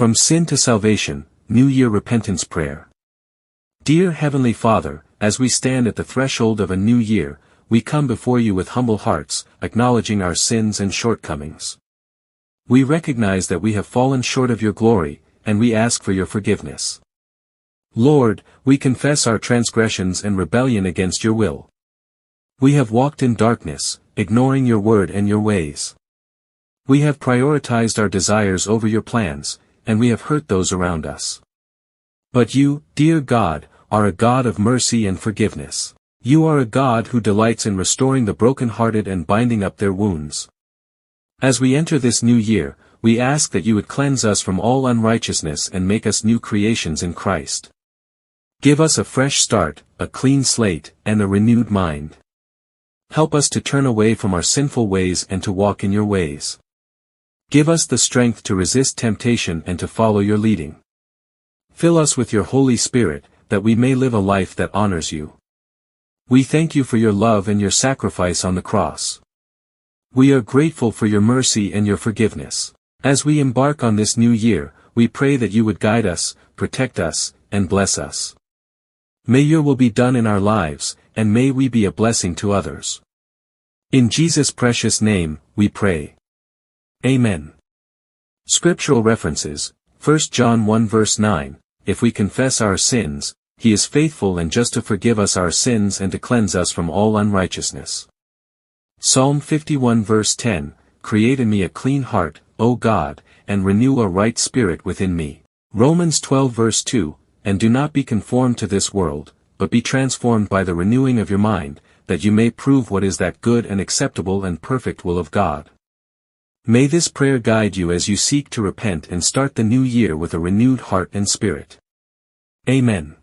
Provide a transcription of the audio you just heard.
From Sin to Salvation, New Year Repentance Prayer. Dear Heavenly Father, as we stand at the threshold of a new year, we come before you with humble hearts, acknowledging our sins and shortcomings. We recognize that we have fallen short of your glory, and we ask for your forgiveness. Lord, we confess our transgressions and rebellion against your will. We have walked in darkness, ignoring your word and your ways. We have prioritized our desires over your plans, and we have hurt those around us. But you, dear God, are a God of mercy and forgiveness. You are a God who delights in restoring the brokenhearted and binding up their wounds. As we enter this new year, we ask that you would cleanse us from all unrighteousness and make us new creations in Christ. Give us a fresh start, a clean slate, and a renewed mind. Help us to turn away from our sinful ways and to walk in your ways. Give us the strength to resist temptation and to follow your leading. Fill us with your Holy Spirit, that we may live a life that honors you. We thank you for your love and your sacrifice on the cross. We are grateful for your mercy and your forgiveness. As we embark on this new year, we pray that you would guide us, protect us, and bless us. May your will be done in our lives, and may we be a blessing to others. In Jesus' precious name, we pray. Amen. Scriptural references, 1 John 1 verse 9, If we confess our sins, he is faithful and just to forgive us our sins and to cleanse us from all unrighteousness. Psalm 51 verse 10, Create in me a clean heart, O God, and renew a right spirit within me. Romans 12 verse 2, And do not be conformed to this world, but be transformed by the renewing of your mind, that you may prove what is that good and acceptable and perfect will of God. May this prayer guide you as you seek to repent and start the new year with a renewed heart and spirit. Amen.